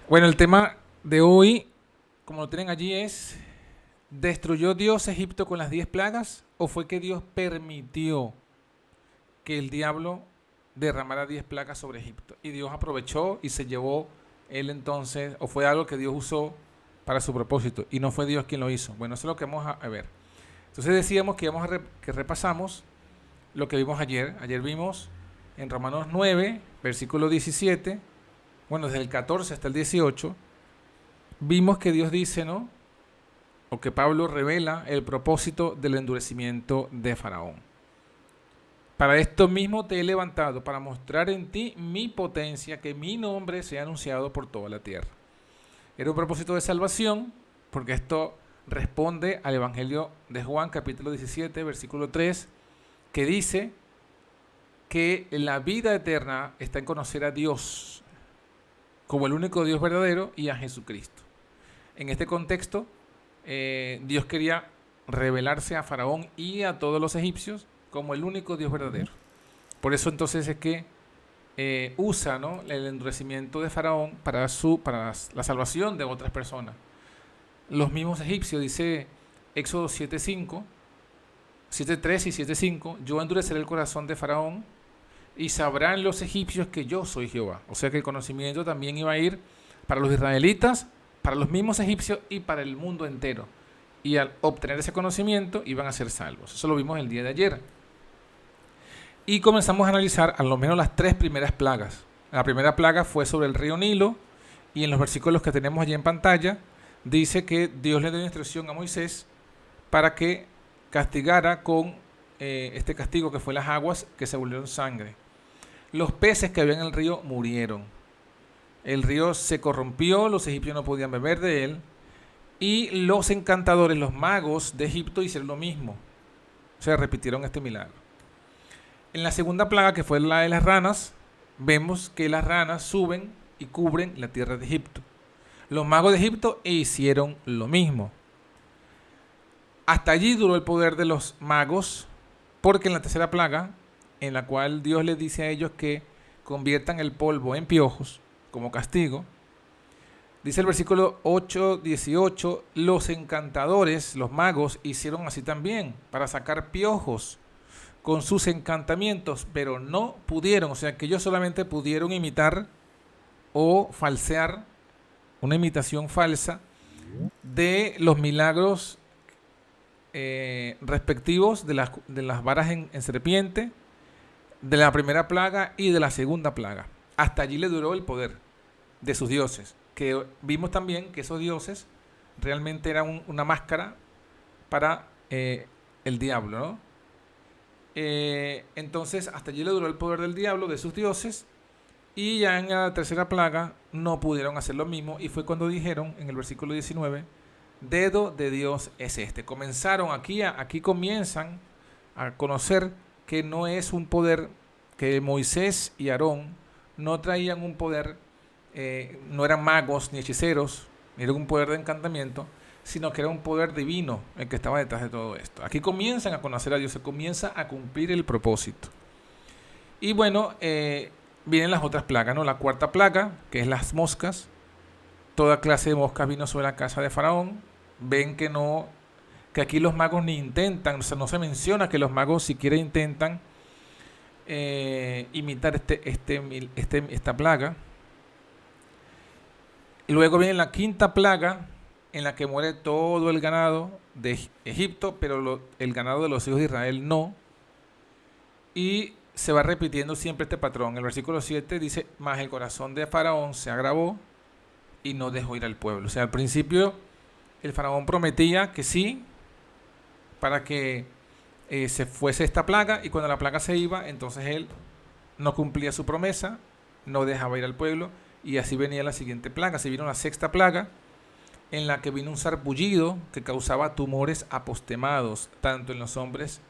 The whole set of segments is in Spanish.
Bueno, el tema de hoy, como lo tienen allí, es: ¿destruyó Dios Egipto con las 10 plagas o fue que Dios permitió que el diablo derramara 10 plagas sobre Egipto? Y Dios aprovechó y se llevó él entonces, o fue algo que Dios usó para su propósito y no fue Dios quien lo hizo. Bueno, eso es lo que vamos a ver. Entonces decíamos que, que repasamos lo que vimos ayer. Ayer vimos en Romanos 9, versículo 17, bueno, desde el 14 hasta el 18, vimos que Dios dice, ¿no? O que Pablo revela el propósito del endurecimiento de Faraón. Para esto mismo te he levantado, para mostrar en ti mi potencia, que mi nombre sea anunciado por toda la tierra. Era un propósito de salvación, porque esto responde al Evangelio de Juan, capítulo 17, versículo 3, que dice que la vida eterna está en conocer a Dios como el único Dios verdadero y a Jesucristo. En este contexto, Dios quería revelarse a Faraón y a todos los egipcios como el único Dios verdadero. Por eso entonces es que usa, ¿no?, el endurecimiento de Faraón para la salvación de otras personas. Los mismos egipcios, dice Éxodo 7:5, 7:3 y 7:5, yo endureceré el corazón de Faraón y sabrán los egipcios que yo soy Jehová. O sea que el conocimiento también iba a ir para los israelitas, para los mismos egipcios y para el mundo entero. Y al obtener ese conocimiento iban a ser salvos. Eso lo vimos el día de ayer. Y comenzamos a analizar al menos las 3 primeras plagas. La primera plaga fue sobre el río Nilo, y en los versículos que tenemos allí en pantalla dice que Dios le dio instrucción a Moisés para que castigara con este castigo, que fue las aguas que se volvieron sangre. Los peces que había en el río murieron. El río se corrompió, los egipcios no podían beber de él, y los encantadores, los magos de Egipto, hicieron lo mismo. O sea, repitieron este milagro. En la segunda plaga, que fue la de las ranas, vemos que las ranas suben y cubren la tierra de Egipto. Los magos de Egipto hicieron lo mismo. Hasta allí duró el poder de los magos, porque en la tercera plaga, en la cual Dios les dice a ellos que conviertan el polvo en piojos como castigo, dice el versículo 8:18, los encantadores, los magos, hicieron así también para sacar piojos con sus encantamientos, pero no pudieron. O sea que ellos solamente pudieron imitar o falsear, una imitación falsa de los milagros respectivos de las varas en serpiente, de la primera plaga y de la segunda plaga. Hasta allí le duró el poder de sus dioses, que vimos también que esos dioses realmente eran una máscara para el diablo, ¿no? Entonces hasta allí le duró el poder del diablo, de sus dioses, y ya en la tercera plaga no pudieron hacer lo mismo, y fue cuando dijeron en el versículo 19, dedo de Dios es este. Comenzaron aquí comienzan a conocer que no es un poder, que Moisés y Aarón no traían un poder, no eran magos ni hechiceros, ni era un poder de encantamiento, sino que era un poder divino el que estaba detrás de todo esto. Aquí comienzan a conocer a Dios, se comienza a cumplir el propósito. Y bueno, vienen las otras plagas, ¿no? La cuarta plaga, que es las moscas. Toda clase de moscas vino sobre la casa de Faraón. Ven que no, que aquí los magos ni intentan, o sea, no se menciona que los magos siquiera intentan imitar esta plaga. Y luego viene la quinta plaga, en la que muere todo el ganado de Egipto, pero el ganado de los hijos de Israel no. Y se va repitiendo siempre este patrón. El versículo 7 dice, mas el corazón de Faraón se agravó y no dejó ir al pueblo. O sea, al principio el Faraón prometía que sí, para que se fuese esta plaga, y cuando la plaga se iba, entonces él no cumplía su promesa, no dejaba ir al pueblo, y así venía la siguiente plaga. Se vino la sexta plaga, en la que vino un sarpullido que causaba tumores apostemados, tanto en los hombres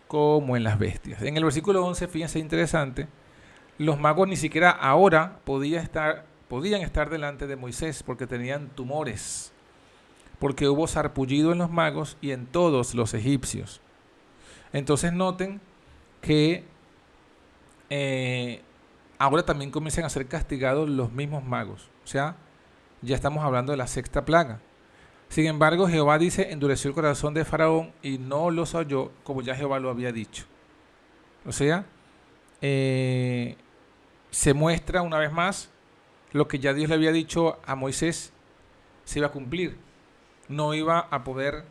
como en las bestias. En el versículo 11, fíjense, interesante, los magos ni siquiera ahora podían estar delante de Moisés porque tenían tumores, porque hubo sarpullido en los magos y en todos los egipcios. Entonces noten que ahora también comienzan a ser castigados los mismos magos. O sea, Ya estamos hablando de la sexta plaga. Sin embargo, Jehová dice, endureció el corazón de Faraón y no los oyó, como ya Jehová lo había dicho. O sea, se muestra una vez más lo que ya Dios le había dicho a Moisés se iba a cumplir. No iba a poder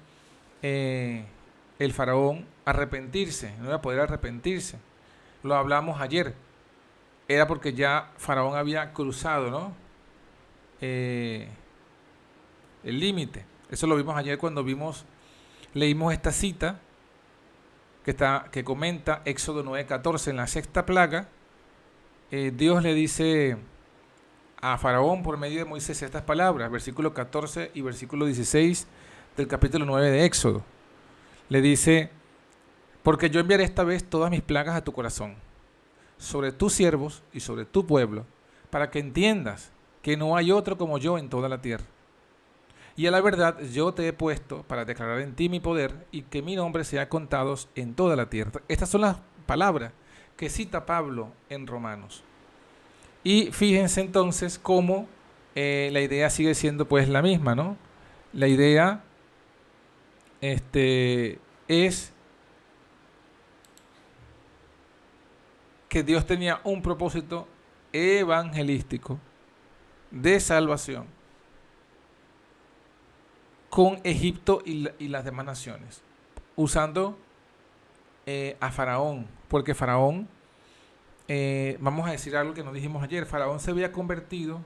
el Faraón arrepentirse, no iba a poder arrepentirse. Lo hablamos ayer. Era porque ya Faraón había cruzado, ¿no? El límite. Eso lo vimos ayer cuando leímos esta cita que comenta Éxodo 9:14 en la sexta plaga. Dios le dice a Faraón por medio de Moisés estas palabras, versículo 14 y versículo 16 del capítulo 9 de Éxodo. Le dice, porque yo enviaré esta vez todas mis plagas a tu corazón, sobre tus siervos y sobre tu pueblo, para que entiendas que no hay otro como yo en toda la tierra. Y a la verdad yo te he puesto para declarar en ti mi poder y que mi nombre sea contado en toda la tierra. Estas son las palabras que cita Pablo en Romanos. Y fíjense entonces cómo la idea sigue siendo pues la misma, ¿no? La idea es que Dios tenía un propósito evangelístico de salvación con Egipto y las demás naciones, usando a Faraón, porque Faraón, vamos a decir algo que nos dijimos ayer, Faraón se había convertido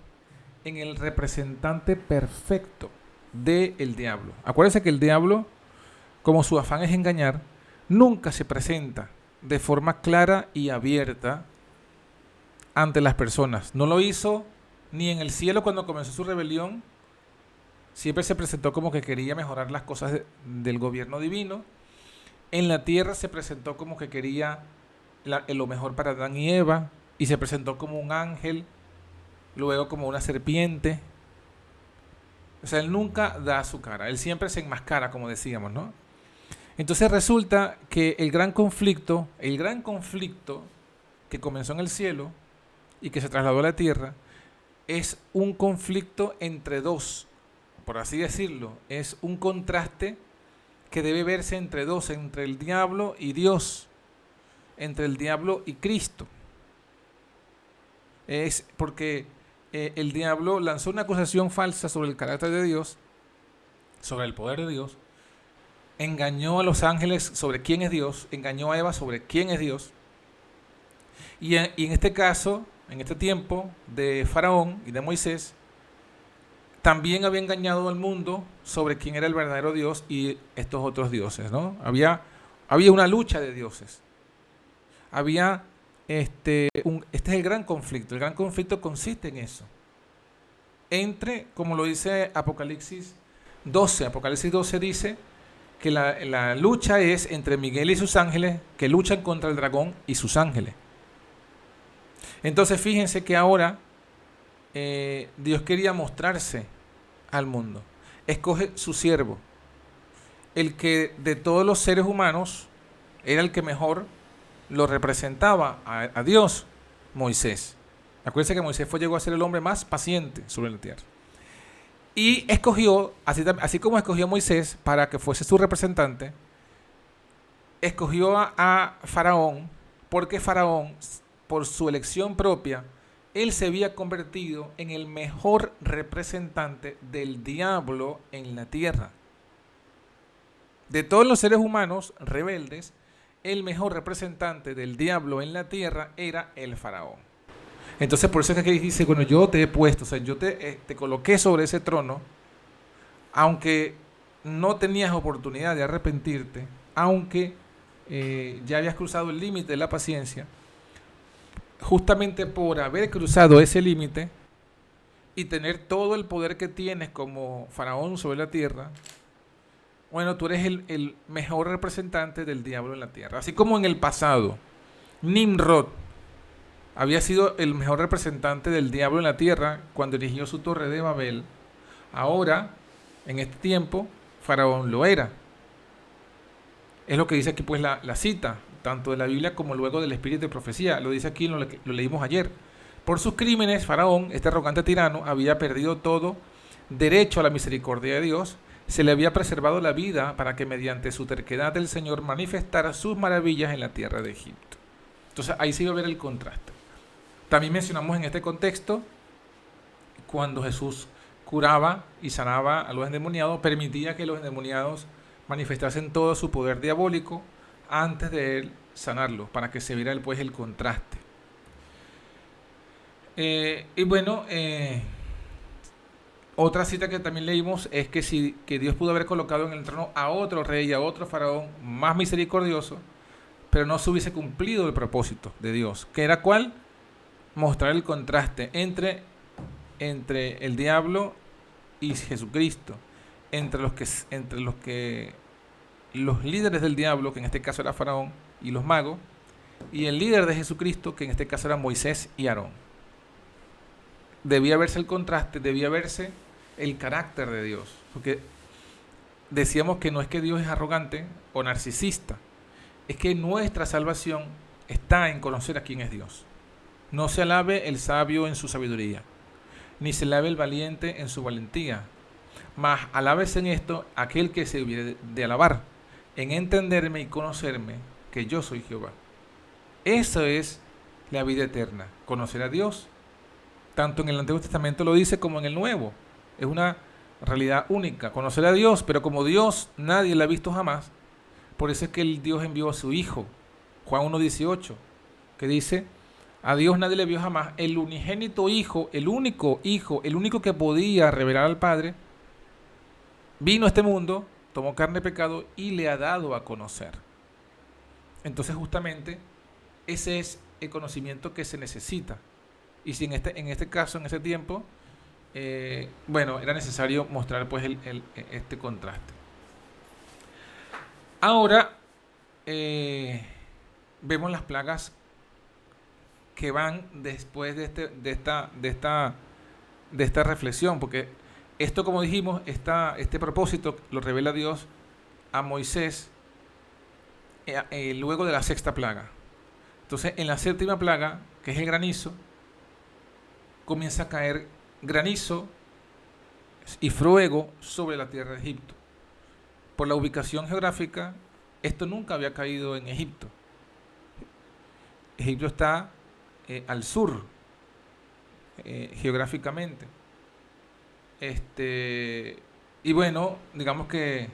en el representante perfecto del diablo. Acuérdense que el diablo, como su afán es engañar, nunca se presenta de forma clara y abierta ante las personas. No lo hizo ni en el cielo cuando comenzó su rebelión. Siempre se presentó como que quería mejorar las cosas del gobierno divino. En la tierra se presentó como que quería lo mejor para Adán y Eva. Y se presentó como un ángel, luego como una serpiente. O sea, él nunca da su cara. Él siempre se enmascara, como decíamos, ¿no? Entonces resulta que el gran conflicto que comenzó en el cielo y que se trasladó a la tierra, es un conflicto entre dos, por así decirlo. Es un contraste que debe verse entre dos, entre el diablo y Dios, entre el diablo y Cristo. Es porque el diablo lanzó una acusación falsa sobre el carácter de Dios, sobre el poder de Dios, engañó a los ángeles sobre quién es Dios, engañó a Eva sobre quién es Dios, y en este caso, en este tiempo de Faraón y de Moisés, también había engañado al mundo sobre quién era el verdadero Dios y estos otros dioses, ¿no? Había una lucha de dioses. Había este es el gran conflicto. El gran conflicto consiste en eso. Entre, como lo dice Apocalipsis 12. Apocalipsis 12 dice que la lucha es entre Miguel y sus ángeles, que luchan contra el dragón y sus ángeles. Entonces fíjense que ahora Dios quería mostrarse al mundo. Escoge su siervo, el que de todos los seres humanos era el que mejor lo representaba a Dios, Moisés. Acuérdense que Moisés llegó a ser el hombre más paciente sobre la tierra. Y escogió, así como escogió a Moisés para que fuese su representante, escogió a Faraón, porque Faraón, por su elección propia, él se había convertido en el mejor representante del diablo en la tierra. De todos los seres humanos rebeldes, el mejor representante del diablo en la tierra era el Faraón. Entonces por eso es que aquí dice, bueno, yo te he puesto, o sea, yo te coloqué sobre ese trono, aunque no tenías oportunidad de arrepentirte, aunque ya habías cruzado el límite de la paciencia, justamente por haber cruzado ese límite y tener todo el poder que tienes como Faraón sobre la tierra, bueno, tú eres el mejor representante del diablo en la tierra. Así como en el pasado, Nimrod había sido el mejor representante del diablo en la tierra cuando erigió su torre de Babel, ahora, en este tiempo, Faraón lo era. Es lo que dice aquí pues la cita, tanto de la Biblia como luego del espíritu de profecía. Lo dice aquí, lo leímos ayer. Por sus crímenes, Faraón, este arrogante tirano, había perdido todo derecho a la misericordia de Dios, se le había preservado la vida para que mediante su terquedad el Señor manifestara sus maravillas en la tierra de Egipto. Entonces ahí se iba a ver el contraste. También mencionamos en este contexto cuando Jesús curaba y sanaba a los endemoniados, permitía que los endemoniados manifestasen todo su poder diabólico antes de él sanarlos, para que se viera pues el contraste. Y bueno, otra cita que también leímos es que Dios pudo haber colocado en el trono a otro rey, a otro faraón más misericordioso, pero no se hubiese cumplido el propósito de Dios, que era ¿cuál? Mostrar el contraste entre el diablo y Jesucristo, entre los líderes del diablo, que en este caso era Faraón y los magos, y el líder de Jesucristo, que en este caso era Moisés y Aarón. Debía verse el contraste, debía verse el carácter de Dios, porque decíamos que no es que Dios es arrogante o narcisista, es que nuestra salvación está en conocer a quién es Dios. No se alabe el sabio en su sabiduría, ni se alabe el valiente en su valentía, mas alábese en esto aquel que se hubiere de alabar, en entenderme y conocerme, que yo soy Jehová. Eso es la vida eterna, conocer a Dios. Tanto en el Antiguo Testamento lo dice como en el Nuevo. Es una realidad única, conocer a Dios, pero como Dios nadie lo ha visto jamás, por eso es que el Dios envió a su Hijo, Juan 1:18, que dice: a Dios nadie le vio jamás, el unigénito Hijo, el único Hijo, el único que podía revelar al Padre, vino a este mundo, tomó carne de pecado y le ha dado a conocer. Entonces justamente ese es el conocimiento que se necesita. Y si en este caso, en ese tiempo, bueno, era necesario mostrar pues este contraste. Ahora vemos las plagas que van después de esta reflexión, porque esto, como dijimos, este propósito lo revela Dios a Moisés luego de la sexta plaga. Entonces, en la séptima plaga, que es el granizo, comienza a caer granizo y fuego sobre la tierra de Egipto. Por la ubicación geográfica, esto nunca había caído en Egipto. Egipto está al sur, geográficamente. Y bueno, digamos que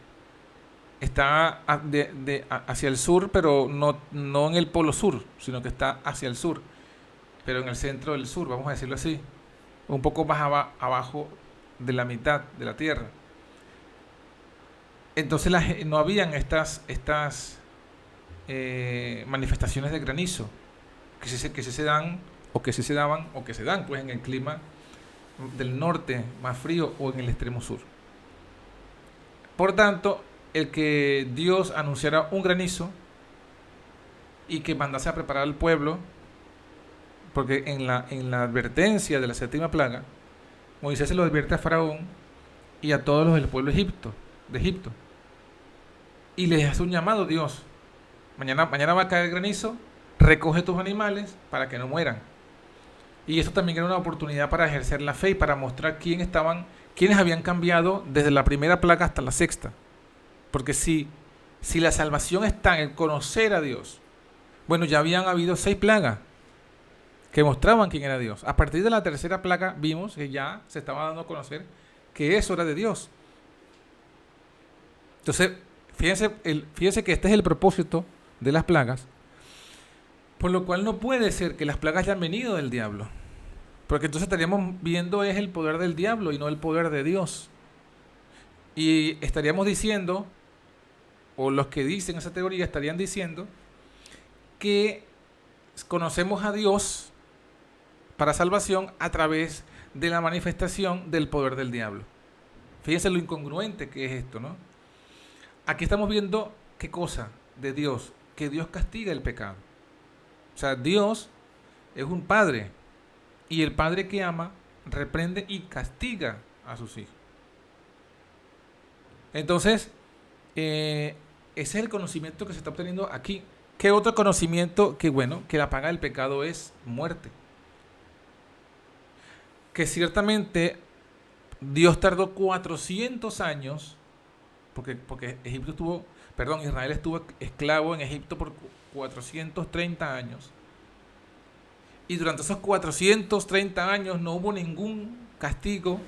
está hacia el sur, pero no en el polo sur, sino que está hacia el sur, pero en el centro del sur, vamos a decirlo así, un poco más abajo de la mitad de la tierra. Entonces no habían estas manifestaciones de granizo que se dan o que se daban o que se dan pues en el clima del norte más frío o en el extremo sur. Por tanto, el que Dios anunciara un granizo y que mandase a preparar al pueblo, porque en la advertencia de la séptima plaga, Moisés se lo advierte a Faraón y a todos los del pueblo de Egipto, y les hace un llamado: Dios, mañana va a caer granizo, recoge tus animales para que no mueran. Y eso también era una oportunidad para ejercer la fe y para mostrar quiénes habían cambiado desde la primera plaga hasta la sexta. Porque si la salvación está en conocer a Dios, bueno, ya habían habido 6 plagas que mostraban quién era Dios. A partir de la tercera plaga vimos que ya se estaba dando a conocer que eso era de Dios. Entonces, fíjense que este es el propósito de las plagas, por lo cual no puede ser que las plagas hayan venido del diablo, porque entonces estaríamos viendo es el poder del diablo y no el poder de Dios. Y estaríamos diciendo, o los que dicen esa teoría estarían diciendo, que conocemos a Dios para salvación a través de la manifestación del poder del diablo. Fíjense lo incongruente que es esto, ¿no? Aquí estamos viendo qué cosa de Dios, que Dios castiga el pecado. O sea, Dios es un padre, y el padre que ama reprende y castiga a sus hijos. Entonces, ese es el conocimiento que se está obteniendo aquí. ¿Qué otro conocimiento? Que bueno, que la paga del pecado es muerte. Que ciertamente Dios tardó 400 años, porque Israel estuvo esclavo en Egipto por 430 años. Y durante esos 430 años no hubo ningún castigo,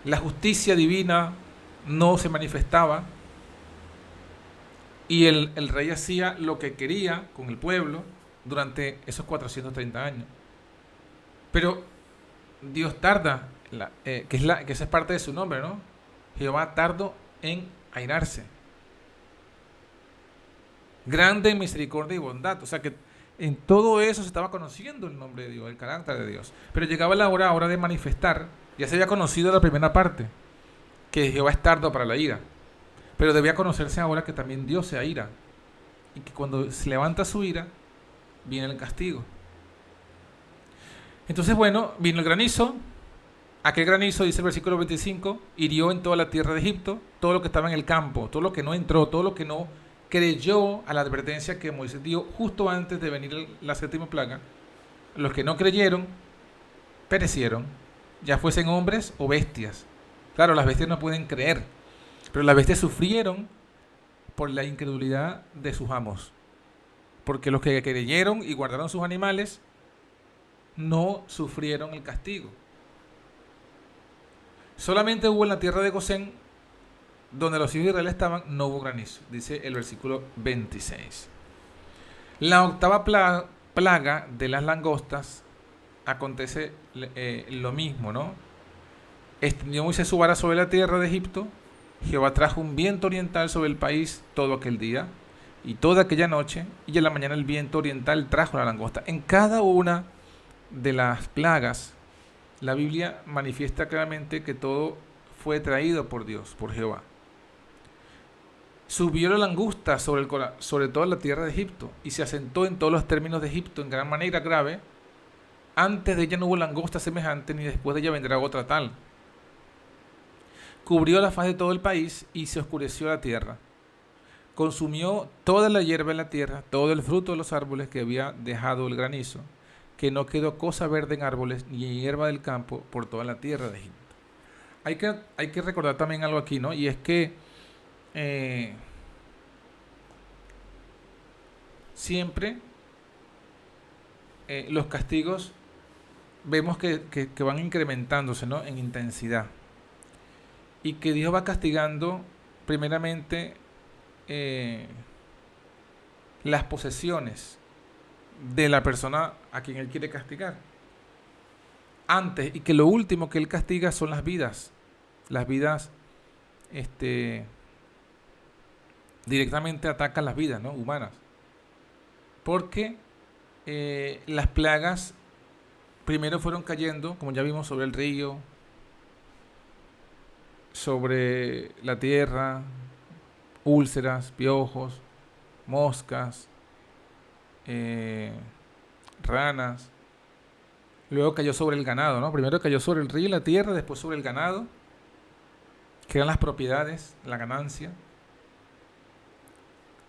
la justicia divina no se manifestaba, y el rey hacía lo que quería con el pueblo durante esos 430 años. Pero Dios tarda, que esa es parte de su nombre, ¿no? Jehová tardo en airarse, grande en misericordia y bondad. O sea que en todo eso se estaba conociendo el nombre de Dios, el carácter de Dios. Pero llegaba la hora de manifestar. Ya se había conocido la primera parte, que Jehová es tardo para la ira. Pero debía conocerse ahora que también Dios se aira. Y que cuando se levanta su ira, viene el castigo. Entonces, bueno, vino el granizo. Aquel granizo, dice el versículo 25, hirió en toda la tierra de Egipto, todo lo que estaba en el campo, todo lo que no entró, todo lo que no creyó a la advertencia que Moisés dio justo antes de venir la séptima plaga. Los que no creyeron perecieron, ya fuesen hombres o bestias. Claro, las bestias no pueden creer, pero las bestias sufrieron por la incredulidad de sus amos. Porque los que creyeron y guardaron sus animales no sufrieron el castigo. Solamente hubo en la tierra de Gosén, donde los hijos de Israel estaban, no hubo granizo, dice el versículo 26. La octava plaga de las langostas acontece lo mismo, ¿no? Extendió Moisés su vara sobre la tierra de Egipto. Jehová trajo un viento oriental sobre el país todo aquel día y toda aquella noche, y en la mañana el viento oriental trajo la langosta. En cada una de las plagas, la Biblia manifiesta claramente que todo fue traído por Dios, por Jehová. Subió la langosta sobre toda la tierra de Egipto y se asentó en todos los términos de Egipto en gran manera grave. Antes de ella no hubo langosta semejante, ni después de ella vendrá otra tal. Cubrió la faz de todo el país y se oscureció la tierra. Consumió toda la hierba en la tierra, todo el fruto de los árboles que había dejado el granizo, que no quedó cosa verde en árboles ni en hierba del campo por toda la tierra de Egipto. Hay que recordar también algo aquí, ¿no? Y es que siempre los castigos vemos que van incrementándose, ¿no? En intensidad. Y que Dios va castigando primeramente las posesiones de la persona a quien Él quiere castigar. Antes, y que lo último que Él castiga son las vidas. Las vidas directamente atacan las vidas, ¿no? Humanas. Porque las plagas primero fueron cayendo, como ya vimos, sobre el río, sobre la tierra, úlceras, piojos, moscas, ranas. Luego cayó sobre el ganado, ¿no? Primero cayó sobre el río y la tierra, después sobre el ganado, que eran las propiedades, la ganancia.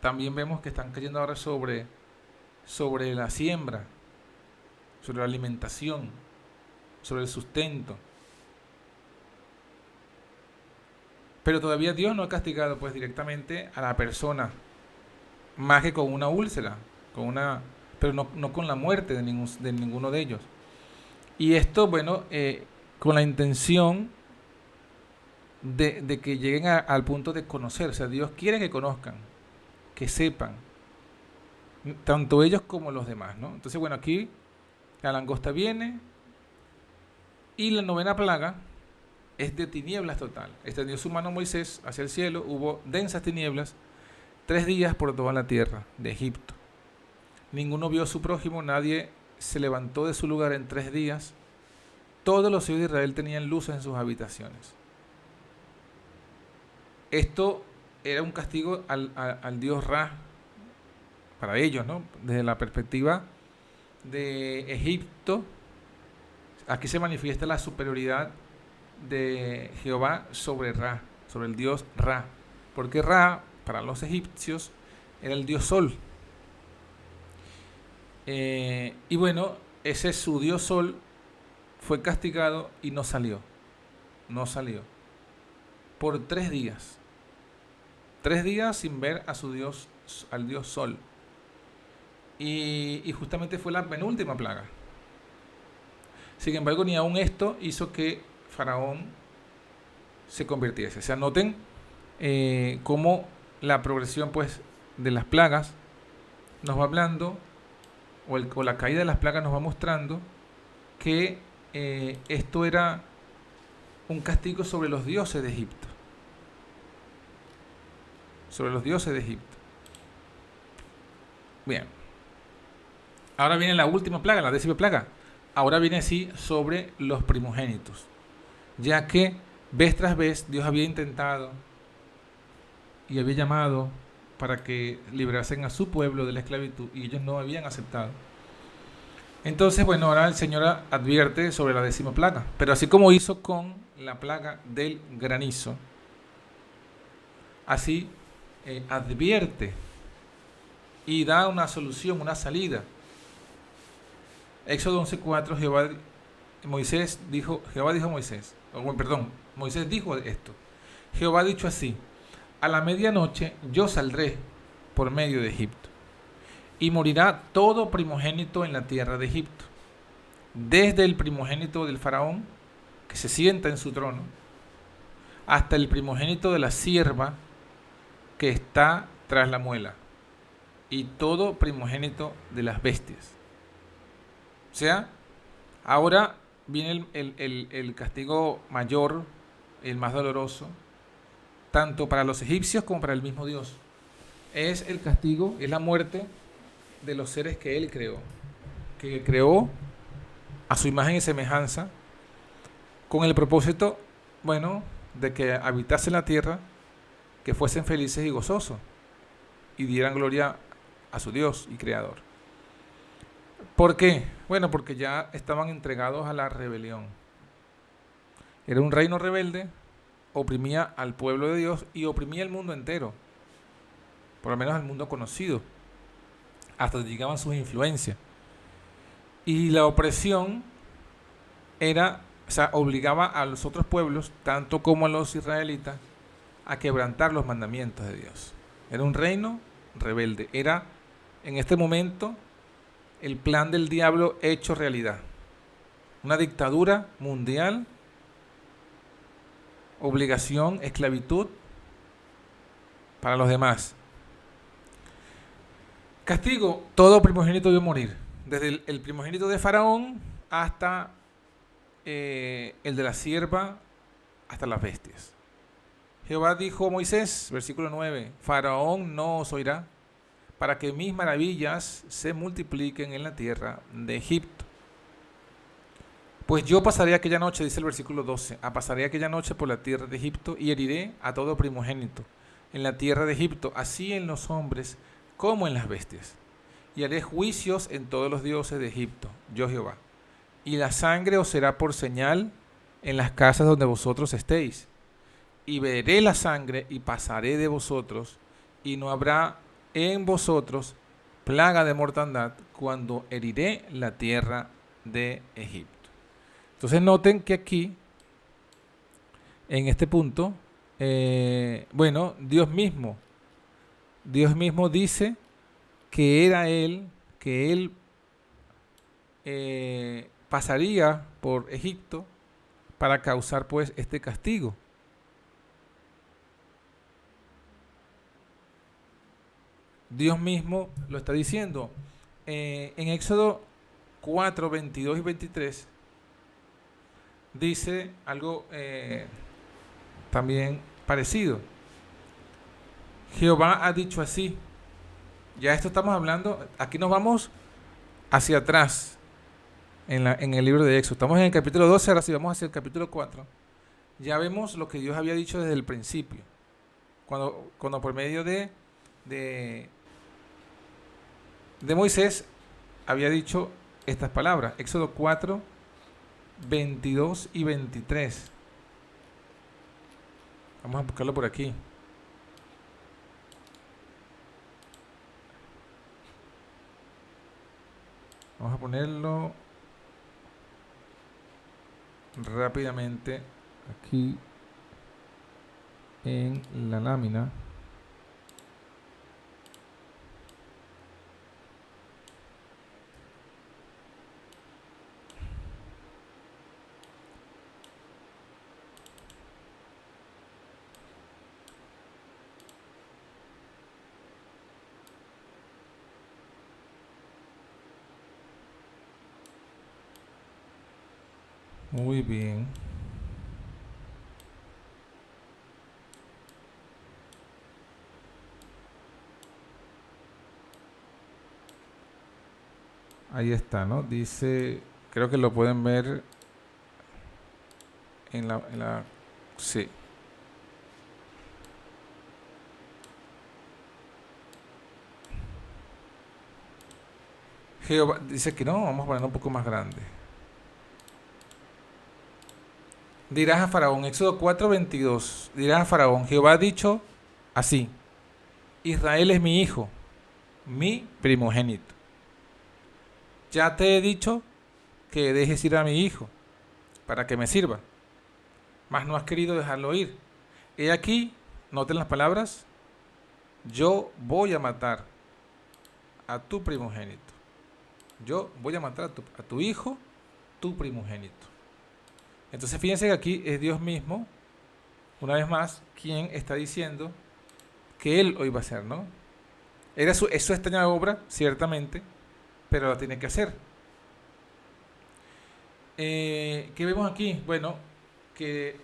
También vemos que están cayendo ahora sobre la siembra, sobre la alimentación, sobre el sustento. Pero todavía Dios no ha castigado pues directamente a la persona, más que con una úlcera, pero no con la muerte de ninguno de ellos. Y esto, bueno, con la intención de que lleguen al punto de conocer. O sea, Dios quiere que conozcan, que sepan, tanto ellos como los demás, ¿no? Entonces, bueno, aquí la langosta viene y la novena plaga es de tinieblas total. Extendió su mano Moisés hacia el cielo, hubo densas tinieblas 3 días por toda la tierra de Egipto. Ninguno vio a su prójimo, nadie se levantó de su lugar en 3 días. Todos los hijos de Israel tenían luces en sus habitaciones. Esto era un castigo al dios Ra para ellos, ¿no? Desde la perspectiva de Egipto, aquí se manifiesta la superioridad de Jehová sobre Ra, sobre el dios Ra, porque Ra para los egipcios era el dios Sol, y bueno, ese su dios Sol fue castigado y no salió. no salió. Por 3 días. 3 días sin ver a su Dios, al Dios Sol. Y justamente fue la penúltima plaga. Sin embargo, ni aun esto hizo que Faraón se convirtiese. O sea, noten cómo la progresión pues, de las plagas nos va hablando, o la caída de las plagas nos va mostrando que esto era un castigo sobre los dioses de Egipto. Sobre los dioses de Egipto. Bien. Ahora viene la última plaga, la 10ª plaga. Ahora viene así sobre los primogénitos. Ya que vez tras vez Dios había intentado y había llamado para que liberasen a su pueblo de la esclavitud y ellos no habían aceptado. Entonces, bueno, ahora el Señor advierte sobre la 10ª plaga. Pero así como hizo con la plaga del granizo, así advierte y da una solución, una salida. Éxodo 11:4, Moisés dijo esto: Jehová ha dicho así: a la medianoche yo saldré por medio de Egipto, y morirá todo primogénito en la tierra de Egipto, desde el primogénito del faraón, que se sienta en su trono, hasta el primogénito de la sierva que está tras la muela, y todo primogénito de las bestias. O sea, ahora viene el castigo mayor, el más doloroso, tanto para los egipcios como para el mismo Dios. Es el castigo, es la muerte de los seres que Él creó. Que creó a su imagen y semejanza, con el propósito, bueno, de que habitasen la tierra, que fuesen felices y gozosos, y dieran gloria a su Dios y Creador. ¿Por qué? Bueno, porque ya estaban entregados a la rebelión. Era un reino rebelde, oprimía al pueblo de Dios y oprimía el mundo entero, por lo menos el mundo conocido, hasta donde llegaban sus influencias. Y la opresión era, o sea, obligaba a los otros pueblos, tanto como a los israelitas, a quebrantar los mandamientos de Dios. Era un reino rebelde. Era, en este momento, el plan del diablo hecho realidad. Una dictadura mundial, obligación, esclavitud para los demás. Castigo: todo primogénito debe morir, desde el primogénito de Faraón hasta el de la sierva, hasta las bestias. Jehová dijo a Moisés, versículo 9: Faraón no os oirá, para que mis maravillas se multipliquen en la tierra de Egipto. Pues yo pasaré aquella noche, dice el versículo 12, pasaré aquella noche por la tierra de Egipto y heriré a todo primogénito en la tierra de Egipto, así en los hombres como en las bestias. Y haré juicios en todos los dioses de Egipto, yo Jehová. Y la sangre os será por señal en las casas donde vosotros estéis. Y veré la sangre y pasaré de vosotros, y no habrá en vosotros plaga de mortandad cuando heriré la tierra de Egipto. Entonces noten que aquí, en este punto, bueno, Dios mismo dice que era Él, que Él pasaría por Egipto para causar pues este castigo. Dios mismo lo está diciendo. En Éxodo 4, 22 y 23 dice algo también parecido. Jehová ha dicho así. Ya esto estamos hablando, aquí nos vamos hacia atrás en el libro de Éxodo. Estamos en el capítulo 12, ahora sí vamos hacia el capítulo 4. Ya vemos lo que Dios había dicho desde el principio. Cuando por medio de Moisés había dicho estas palabras. Éxodo 4, 22 y 23. Vamos a buscarlo por aquí. Vamos a ponerlo rápidamente aquí en la lámina. Muy bien. Ahí está, ¿no? Dice, creo que lo pueden ver sí. Jehová dice que no, vamos a ponerlo un poco más grande. Dirás a Faraón, Éxodo 4:22, dirás a Faraón, Jehová ha dicho así, Israel es mi hijo, mi primogénito. Ya te he dicho que dejes ir a mi hijo, para que me sirva, mas no has querido dejarlo ir. He aquí, noten las palabras, yo voy a matar a tu primogénito. Yo voy a matar a tu hijo, tu primogénito. Entonces fíjense que aquí es Dios mismo, una vez más, quien está diciendo que Él hoy va a hacer, ¿no? Es su extraña obra, ciertamente, pero la tiene que hacer. ¿Qué vemos aquí? Bueno, que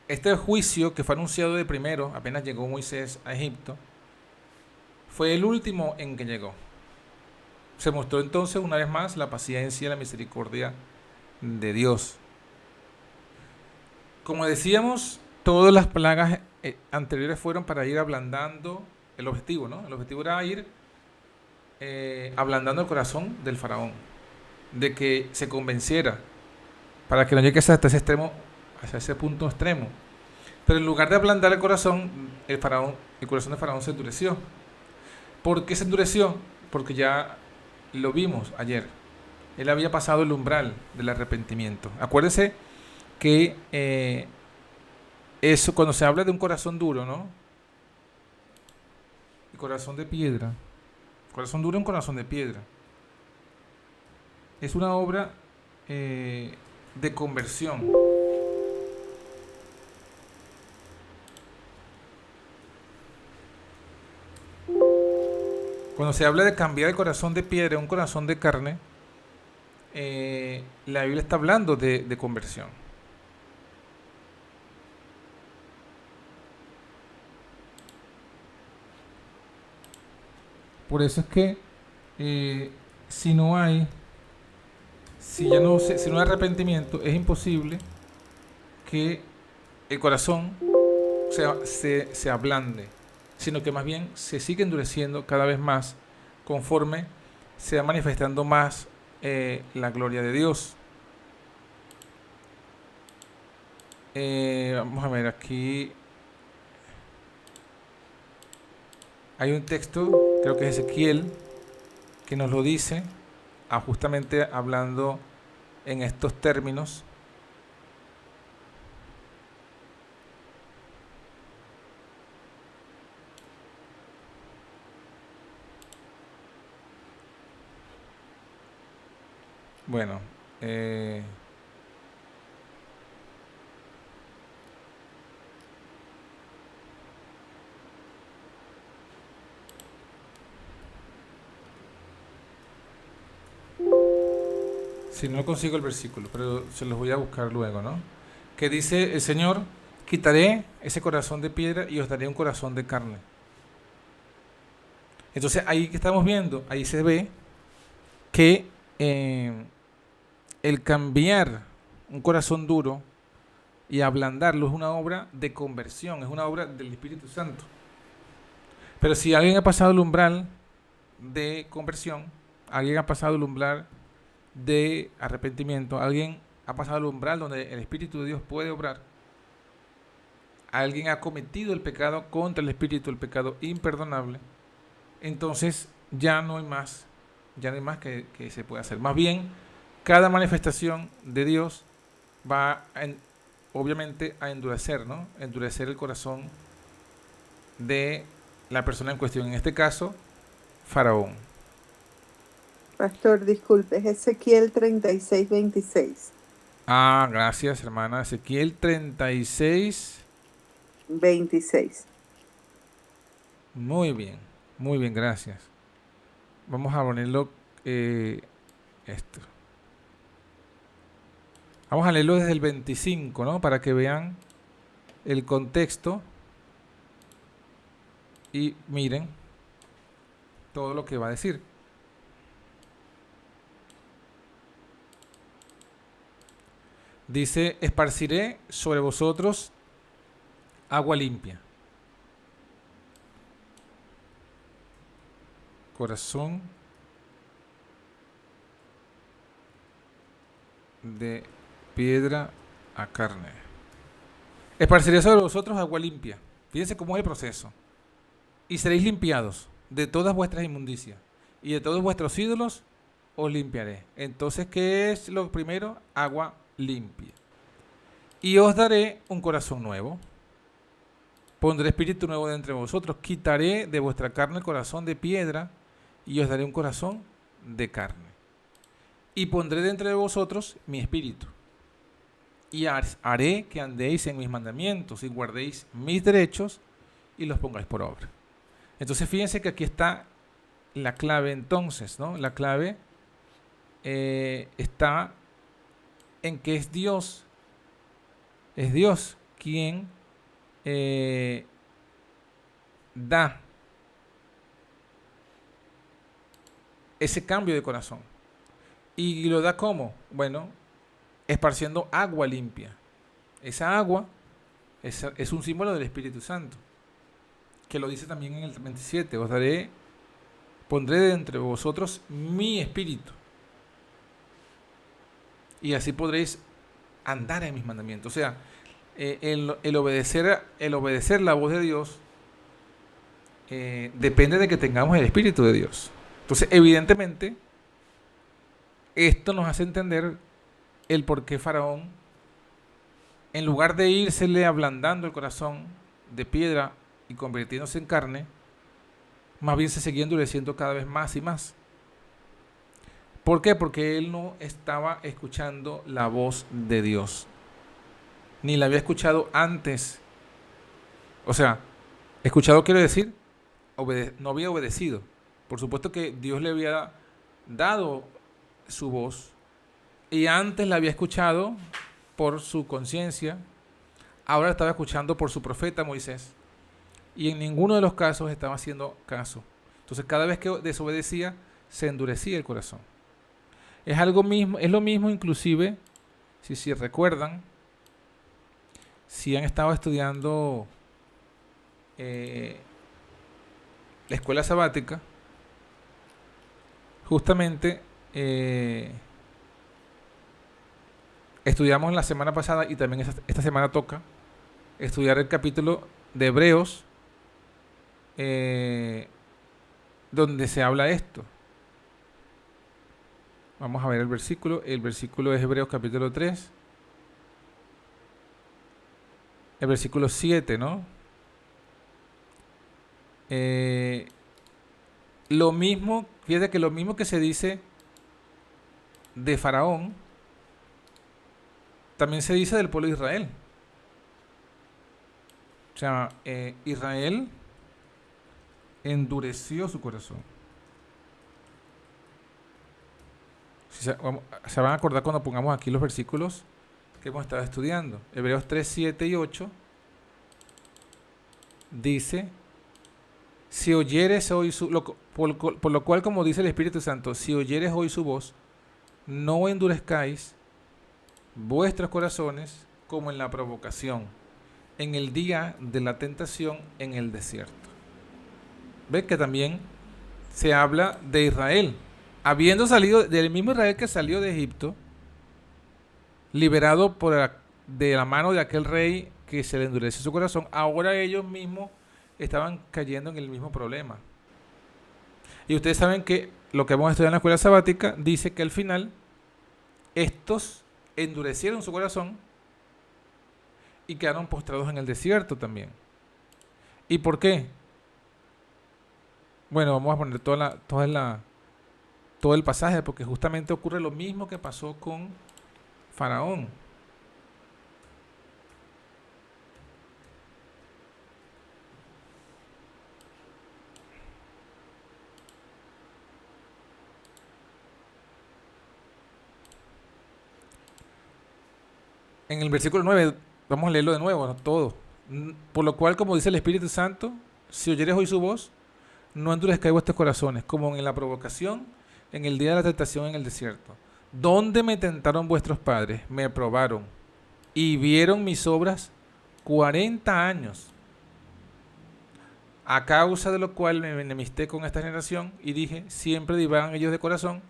este juicio que fue anunciado de primero, apenas llegó Moisés a Egipto, fue el último en que llegó. Se mostró entonces una vez más la paciencia y la misericordia de Dios. Como decíamos, todas las plagas anteriores fueron para ir ablandando el objetivo, ¿no? El objetivo era ir ablandando el corazón del faraón, de que se convenciera, para que no llegue hasta ese extremo, hasta ese punto extremo. Pero en lugar de ablandar el corazón, el corazón del faraón se endureció. ¿Por qué se endureció? Porque ya lo vimos ayer. Él había pasado el umbral del arrepentimiento. Acuérdense que eso, cuando se habla de un corazón duro, ¿no? El corazón de piedra. Corazón duro, un corazón de piedra. Es una obra de conversión. Cuando se habla de cambiar el corazón de piedra a un corazón de carne, la Biblia está hablando de conversión. Por eso es que si no hay arrepentimiento, es imposible que el corazón se ablande, sino que más bien se sigue endureciendo cada vez más conforme se va manifestando más la gloria de Dios. Vamos a ver aquí. Hay un texto, creo que es Ezequiel, que nos lo dice, justamente hablando en estos términos. Bueno, si no consigo el versículo, pero se los voy a buscar luego, ¿no? Que dice el Señor, quitaré ese corazón de piedra y os daré un corazón de carne. Entonces ahí que estamos viendo, ahí se ve que el cambiar un corazón duro y ablandarlo es una obra de conversión, es una obra del Espíritu Santo. Pero si alguien ha pasado el umbral de conversión, alguien ha pasado el umbral de arrepentimiento, alguien ha pasado el umbral donde el Espíritu de Dios puede obrar, alguien ha cometido el pecado contra el Espíritu, el pecado imperdonable, entonces ya no hay más que se pueda hacer. Más bien, cada manifestación de Dios va obviamente a endurecer, ¿no? Endurecer el corazón de la persona en cuestión, en este caso, Faraón. Pastor, disculpe, es Ezequiel 36:26. Ah, gracias, hermana. Ezequiel 36. 26. Muy bien, gracias. Vamos a ponerlo esto. Vamos a leerlo desde el 25, ¿no? Para que vean el contexto y miren todo lo que va a decir. Dice, esparciré sobre vosotros agua limpia. Corazón de piedra a carne. Esparciré sobre vosotros agua limpia. Fíjense cómo es el proceso. Y seréis limpiados de todas vuestras inmundicias. Y de todos vuestros ídolos os limpiaré. Entonces, ¿qué es lo primero? Agua limpia. Y os daré un corazón nuevo. Pondré espíritu nuevo de entre vosotros. Quitaré de vuestra carne el corazón de piedra y os daré un corazón de carne. Y pondré de entre vosotros mi espíritu. Y haré que andéis en mis mandamientos y guardéis mis derechos y los pongáis por obra. Entonces fíjense que aquí está la clave entonces, ¿no? La clave está en que es Dios quien da ese cambio de corazón. ¿Y lo da cómo? Bueno, esparciendo agua limpia. Esa agua es un símbolo del Espíritu Santo, que lo dice también en el 27. Os daré, pondré de entre vosotros mi espíritu. Y así podréis andar en mis mandamientos. O sea, el obedecer la voz de Dios depende de que tengamos el Espíritu de Dios. Entonces, evidentemente, esto nos hace entender el por qué Faraón, en lugar de írsele ablandando el corazón de piedra y convirtiéndose en carne, más bien se seguía endureciendo cada vez más y más. ¿Por qué? Porque él no estaba escuchando la voz de Dios, ni la había escuchado antes. O sea, escuchado quiero decir, no había obedecido. Por supuesto que Dios le había dado su voz y antes la había escuchado por su conciencia, ahora la estaba escuchando por su profeta Moisés, y en ninguno de los casos estaba haciendo caso. Entonces cada vez que desobedecía se endurecía el corazón. Es algo mismo, es lo mismo inclusive si recuerdan, si han estado estudiando la escuela sabática, justamente estudiamos la semana pasada y también esta semana toca estudiar el capítulo de Hebreos, donde se habla esto. Vamos a ver el versículo. El versículo es Hebreos capítulo 3. El versículo 7, ¿no? Lo mismo, fíjate que lo mismo que se dice de Faraón, también se dice del pueblo de Israel. O sea, Israel endureció su corazón. Se van a acordar cuando pongamos aquí los versículos que hemos estado estudiando. Hebreos 3, 7 y 8 dice: si oyeres hoy por lo cual, como dice el Espíritu Santo, si oyeres hoy su voz, no endurezcáis vuestros corazones como en la provocación, en el día de la tentación en el desierto. ¿Ves que también se habla de Israel? Habiendo salido del mismo Israel que salió de Egipto, liberado de la mano de aquel rey que se le endurece su corazón, ahora ellos mismos estaban cayendo en el mismo problema. Y ustedes saben que lo que hemos estudiado en la escuela sabática dice que al final estos endurecieron su corazón y quedaron postrados en el desierto también. ¿Y por qué? Bueno, vamos a poner todo el pasaje, porque justamente ocurre lo mismo que pasó con Faraón. En el versículo 9, vamos a leerlo de nuevo, ¿no? Todo. Por lo cual, como dice el Espíritu Santo, si oyeres hoy su voz, no endurezcáis vuestros corazones, como en la provocación, en el día de la tentación en el desierto, donde me tentaron vuestros padres, me probaron y vieron mis obras 40 años, a causa de lo cual me enemisté con esta generación y dije, siempre divagan ellos de corazón,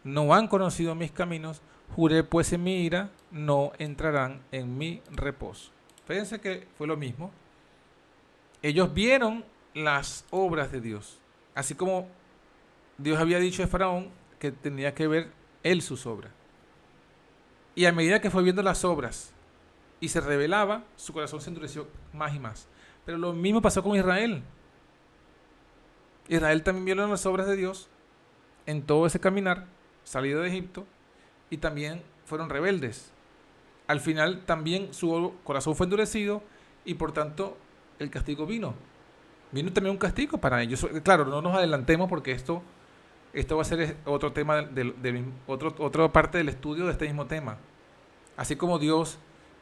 no han conocido mis caminos, juré pues en mi ira, no entrarán en mi reposo. Fíjense que fue lo mismo. Ellos vieron las obras de Dios, así como Dios había dicho a Faraón que tenía que ver él sus obras. Y a medida que fue viendo las obras y se revelaba, su corazón se endureció más y más. Pero lo mismo pasó con Israel. Israel también vio las obras de Dios en todo ese caminar, salido de Egipto, y también fueron rebeldes. Al final también su corazón fue endurecido y por tanto el castigo vino. Vino también un castigo para ellos. Claro, no nos adelantemos porque esto va a ser otro tema, otra parte del estudio de este mismo tema. Así como Dios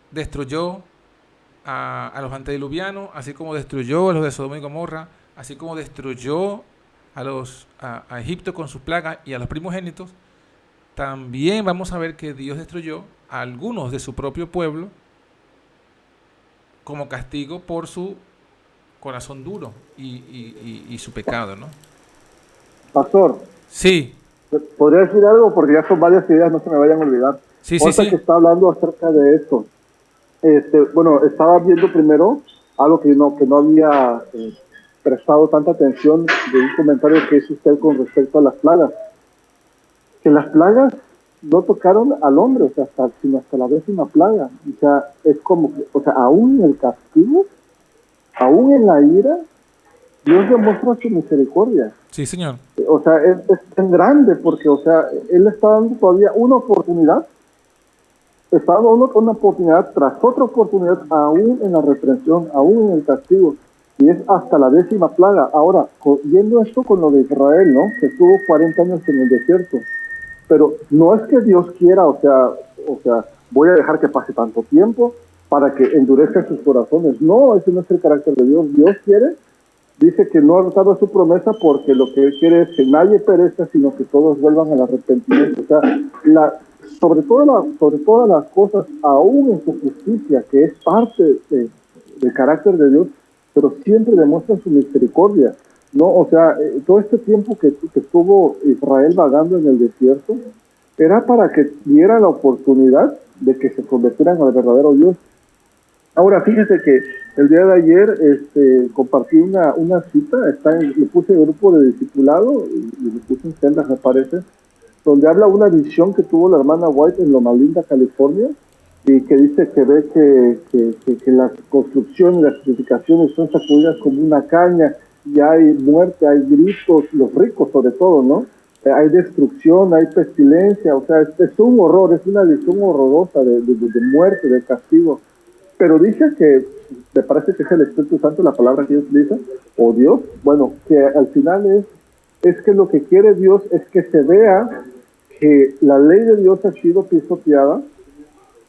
destruyó a los antediluvianos, así como destruyó a los de Sodoma y Gomorra, así como destruyó a Egipto con sus plagas y a los primogénitos, también vamos a ver que Dios destruyó a algunos de su propio pueblo como castigo por su corazón duro y su pecado, ¿no? Pastor, Sí, ¿podría decir algo? Porque ya son varias ideas, no se me vayan a olvidar. sí. Que está hablando acerca de esto. Bueno, estaba viendo primero algo que no había prestado tanta atención de un comentario que hizo usted con respecto a las plagas. Que las plagas no tocaron al hombre, o sea, sino hasta la 10ª plaga. O sea, es como, o sea, aún en el castigo, aún en la ira, Dios demuestra su misericordia. Sí, señor. O sea, es tan grande porque, o sea, Él está dando todavía una oportunidad, está dando una oportunidad tras otra oportunidad, aún en la reprensión, aún en el castigo, y es hasta la 10ª plaga. Ahora, viendo esto con lo de Israel, ¿no? Que estuvo 40 años en el desierto, pero no es que Dios quiera, o sea, voy a dejar que pase tanto tiempo para que endurezca sus corazones. No, ese no es el carácter de Dios. Dios quiere, dice que no ha rotado su promesa porque lo que Él quiere es que nadie perezca, sino que todos vuelvan al arrepentimiento. O sea, sobre todas las cosas, aún en su justicia, que es parte del carácter de Dios, pero siempre demuestra su misericordia. No, o sea, todo este tiempo que estuvo Israel vagando en el desierto, era para que diera la oportunidad de que se convirtieran al verdadero Dios. Ahora, fíjese que el día de ayer compartí una cita, le puse el grupo de discipulado, y le puse en celdas, me parece, donde habla una visión que tuvo la hermana White en Loma Linda, California, y que dice que ve que las construcciones, las edificaciones son sacudidas como una caña, y hay muerte, hay gritos, los ricos sobre todo, ¿no? Hay destrucción, hay pestilencia, o sea, es un horror, es una visión horrorosa de muerte, de castigo. Pero dice que, me parece que es el Espíritu Santo la palabra que ellos utilizan, o Dios, bueno, que al final es que lo que quiere Dios es que se vea que la ley de Dios ha sido pisoteada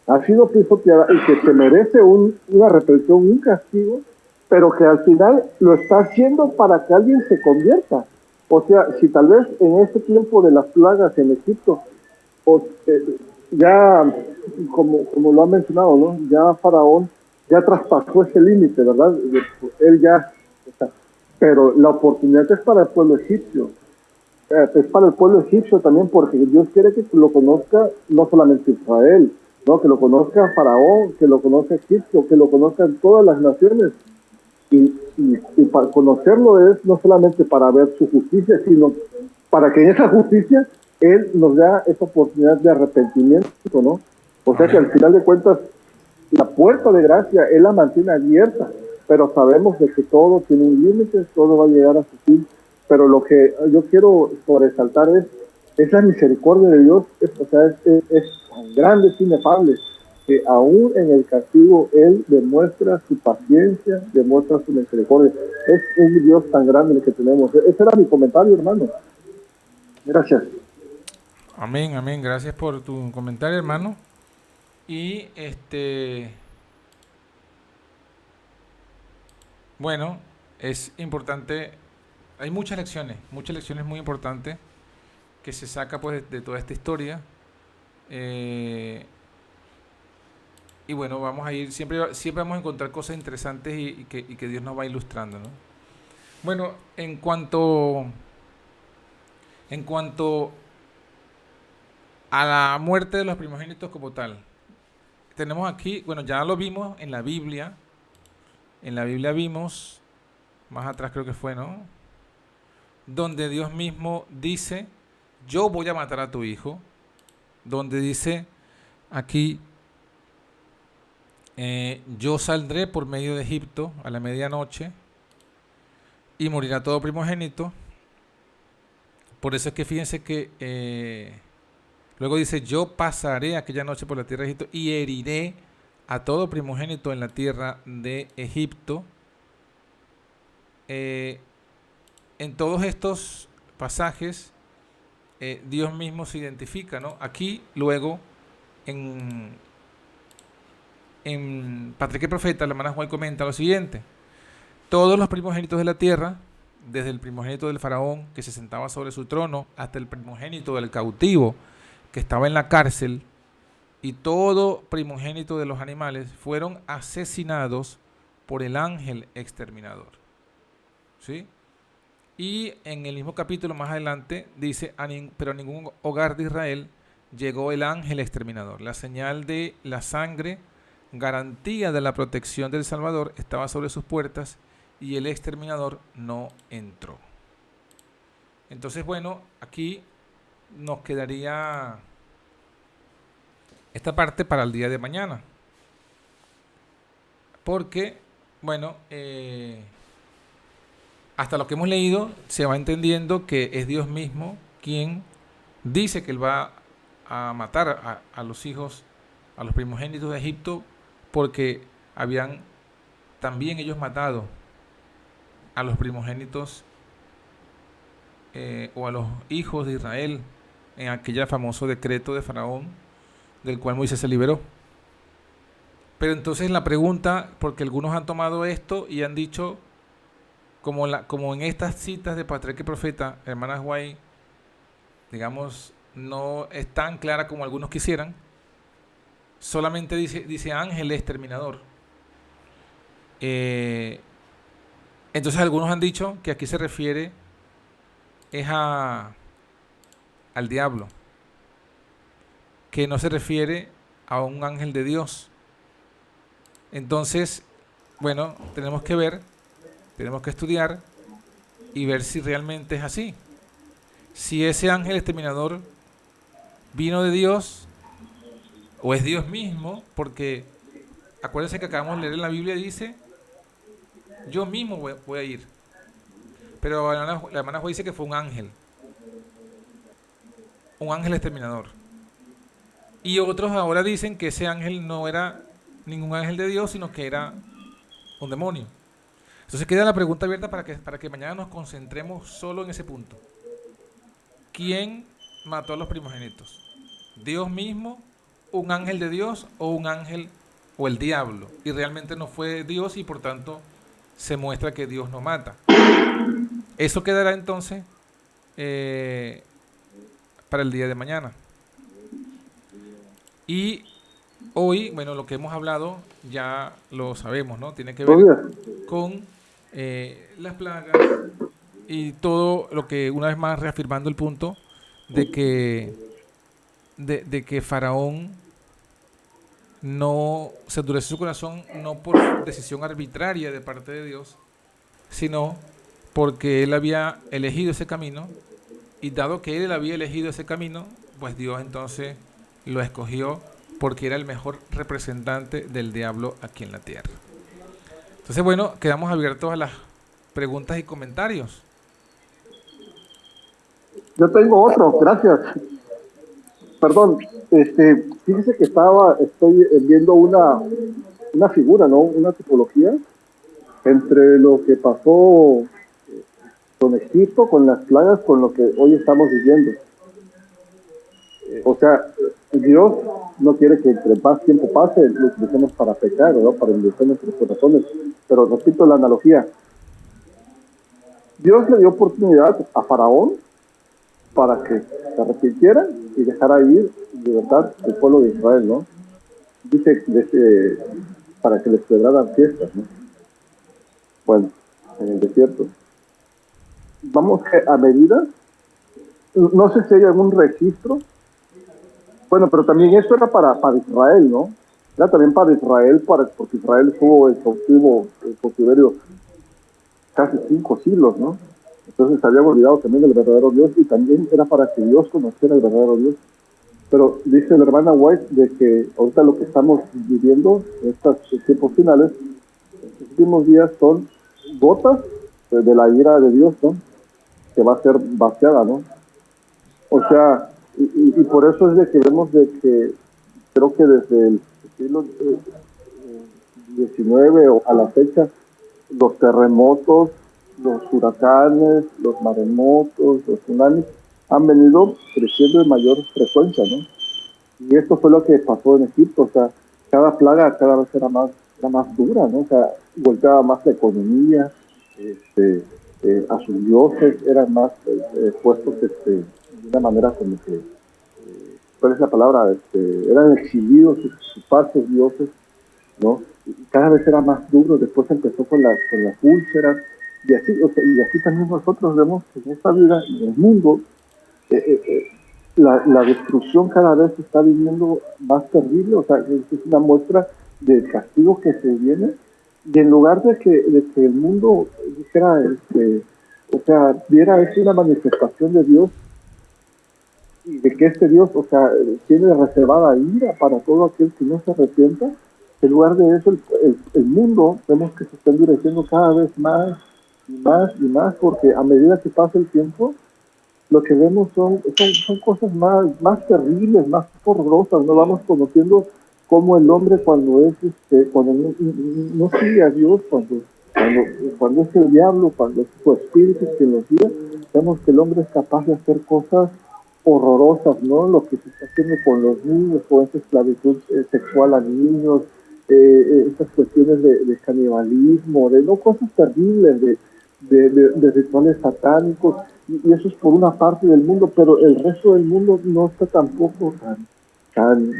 y que se merece una reprensión, un castigo, pero que al final lo está haciendo para que alguien se convierta. O sea, si tal vez en este tiempo de las plagas en Egipto, ya, como lo ha mencionado, ¿no? Ya Faraón ya traspasó ese límite, ¿verdad? Él ya, o sea, pero la oportunidad es para el pueblo egipcio. Es para el pueblo egipcio también, porque Dios quiere que lo conozca no solamente Israel, ¿no? Que lo conozca Faraón, que lo conozca Egipto, que lo conozcan todas las naciones. Y para conocerlo es no solamente para ver su justicia, sino para que en esa justicia Él nos da esa oportunidad de arrepentimiento, ¿no? O sea que al final de cuentas la puerta de gracia Él la mantiene abierta, pero sabemos de que todo tiene un límite, todo va a llegar a su fin. Pero lo que yo quiero sobresaltar es la misericordia de Dios, o sea, es tan grande, es inefable, que aún en el castigo Él demuestra su paciencia, demuestra su misericordia. Es un Dios tan grande el que tenemos. Ese era mi comentario, hermano. Gracias. Amén, amén. Gracias por tu comentario, hermano. Y bueno, es importante. Hay muchas lecciones muy importantes que se saca pues de toda esta historia. Y bueno, vamos a ir, siempre vamos a encontrar cosas interesantes y que Dios nos va ilustrando, ¿no? Bueno, en cuanto a la muerte de los primogénitos como tal, tenemos aquí, bueno, ya lo vimos en la Biblia. En la Biblia vimos, más atrás creo que fue, ¿no? Donde Dios mismo dice, yo voy a matar a tu hijo. Donde dice aquí, yo saldré por medio de Egipto a la medianoche y morirá todo primogénito. Por eso es que fíjense que luego dice, yo pasaré aquella noche por la tierra de Egipto y heriré a todo primogénito en la tierra de Egipto. En todos estos pasajes, Dios mismo se identifica, ¿no? Aquí, luego, en Patriarca y Profeta, la hermana Juan comenta lo siguiente: todos los primogénitos de la tierra, desde el primogénito del faraón que se sentaba sobre su trono, hasta el primogénito del cautivo que estaba en la cárcel, y todo primogénito de los animales, fueron asesinados por el ángel exterminador. ¿Sí? Y en el mismo capítulo más adelante dice, pero a ningún hogar de Israel llegó el ángel exterminador. La señal de la sangre, garantía de la protección del Salvador, estaba sobre sus puertas y el exterminador no entró. Entonces, bueno, aquí nos quedaría esta parte para el día de mañana. Porque, bueno, hasta lo que hemos leído se va entendiendo que es Dios mismo quien dice que Él va a matar a los hijos, a los primogénitos de Egipto, porque habían también ellos matado a los primogénitos o a los hijos de Israel en aquel famoso decreto de Faraón, del cual Moisés se liberó. Pero entonces la pregunta, porque algunos han tomado esto y han dicho, como en estas citas de Patriarca y Profeta, hermanas Guay, digamos, no es tan clara como algunos quisieran, solamente dice ángel exterminador. Entonces algunos han dicho que aquí se refiere es al diablo, que no se refiere a un ángel de Dios. Entonces, bueno, tenemos que ver, tenemos que estudiar y ver si realmente es así. Si ese ángel exterminador vino de Dios o es Dios mismo, porque acuérdense que acabamos de leer en la Biblia, dice, yo mismo voy a ir. Pero la hermana Juan dice que fue un ángel exterminador. Y otros ahora dicen que ese ángel no era ningún ángel de Dios, sino que era un demonio. Entonces queda la pregunta abierta para que mañana nos concentremos solo en ese punto. ¿Quién mató a los primogénitos? ¿Dios mismo, un ángel de Dios o un ángel o el diablo? Y realmente no fue Dios y por tanto se muestra que Dios no mata. Eso quedará entonces para el día de mañana. Y hoy, bueno, lo que hemos hablado ya lo sabemos, ¿no? Tiene que ver con las plagas y todo lo que, una vez más reafirmando el punto de que Faraón no se endurece su corazón, no por decisión arbitraria de parte de Dios, sino porque él había elegido ese camino, y dado que él había elegido ese camino, pues Dios entonces lo escogió porque era el mejor representante del diablo aquí en la tierra. Entonces, bueno, quedamos abiertos a las preguntas y comentarios. Yo tengo otro, gracias. Perdón, fíjese que estoy viendo una figura, ¿no? Una tipología entre lo que pasó con Egipto, con las plagas, con lo que hoy estamos viviendo. O sea, Dios no quiere que entre más tiempo pase lo utilicemos para pecar, ¿no? Para endurecer nuestros corazones. Pero repito la analogía. Dios le dio oportunidad a Faraón para que se arrepintiera y dejara ir en libertad el pueblo de Israel, ¿no? Dice para que les celebraran fiestas, ¿no? Bueno, en el desierto. Vamos que a medida, no sé si hay algún registro. Bueno, pero también esto era para Israel, ¿no? Era también para Israel, porque Israel estuvo en cautiverio casi 5 siglos, ¿no? Entonces se habían olvidado también del verdadero Dios y también era para que Dios conociera el verdadero Dios. Pero dice la hermana White de que ahorita lo que estamos viviendo en estos tiempos finales, los últimos días son gotas de la ira de Dios, ¿no? Que va a ser vaciada, ¿no? O sea, y por eso es de que vemos de que creo que desde el siglo XIX o a la fecha, los terremotos, los huracanes, los maremotos, los tsunamis han venido creciendo en mayor frecuencia, ¿no? Y esto fue lo que pasó en Egipto, o sea, cada plaga cada vez era más dura, ¿no? O sea, golpeaba más la economía, a sus dioses eran más puestos de una manera como que, ¿cuál es la palabra? Eran exhibidos sus falsos dioses, ¿no? Y cada vez era más duro, después empezó con las úlceras, y así, o sea, y así también nosotros vemos en esta vida, en el mundo, eh, eh, eh, la destrucción cada vez se está viviendo más terrible, o sea, es una muestra del castigo que se viene, y en lugar de que el mundo dijera, o sea, viera es una manifestación de Dios, y de que este Dios, o sea, tiene reservada ira para todo aquel que no se arrepienta, en lugar de eso, el mundo vemos que se está endureciendo cada vez más y más y más, porque a medida que pasa el tiempo, lo que vemos son cosas más terribles, más horrorosas, no vamos conociendo cómo el hombre cuando cuando no sigue a Dios, cuando es el diablo, cuando es su espíritu quien lo guía, vemos que el hombre es capaz de hacer cosas horrorosas, ¿no? Lo que se está haciendo con los niños, con esa esclavitud sexual a niños, estas cuestiones de canibalismo, de no cosas terribles, de rituales satánicos, y eso es por una parte del mundo, pero el resto del mundo no está tampoco tan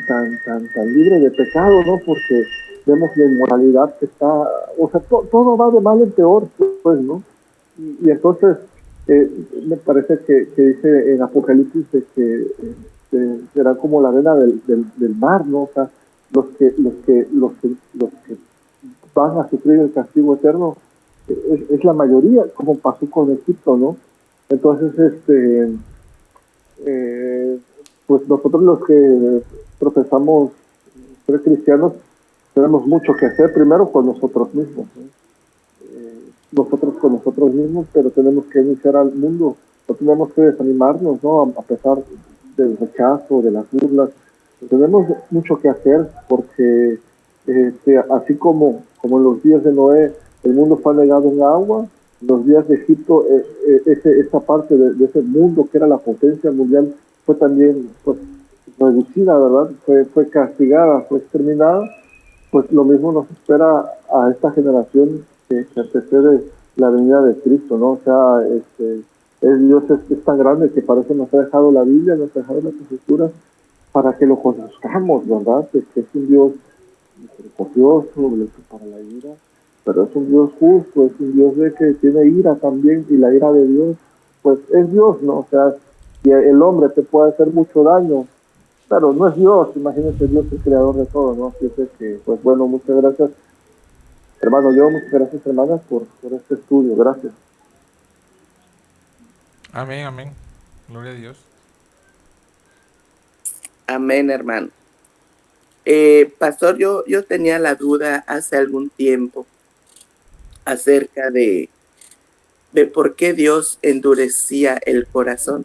libre de pecado, ¿no? Porque vemos la inmoralidad que está, o sea, todo va de mal en peor, pues, ¿no? Y entonces, me parece que dice en Apocalipsis de que será como la arena del mar, ¿no? O sea, los que van a sufrir el castigo eterno es la mayoría, como pasó con Egipto, ¿no? Entonces, eh, pues nosotros los que profesamos ser cristianos tenemos mucho que hacer primero con nosotros mismos, ¿no? Nosotros con nosotros mismos, pero tenemos que iniciar al mundo, no tenemos que desanimarnos, ¿no? A pesar del rechazo, de las burlas, tenemos mucho que hacer porque así como en los días de Noé el mundo fue anegado en agua, en los días de Egipto esa parte de ese mundo que era la potencia mundial fue también pues, reducida, ¿verdad? Fue castigada, fue exterminada. Pues lo mismo nos espera a esta generación que antecede la venida de Cristo, ¿no? O sea, Dios es tan grande que parece nos ha dejado la Biblia, nos ha dejado las Escrituras para que lo conozcamos, ¿verdad? Que es un Dios misericordioso, lento para la ira, pero es un Dios justo, es un Dios de que tiene ira también, y la ira de Dios, pues es Dios, ¿no? O sea, si el hombre te puede hacer mucho daño, pero no es Dios, imagínense Dios el creador de todo, ¿no? Así es que, pues bueno, muchas gracias, hermano yo, muchas gracias, hermanas, por este estudio, gracias. Amén, amén. Gloria a Dios. Amén, hermano. Pastor, yo tenía la duda hace algún tiempo acerca de por qué Dios endurecía el corazón.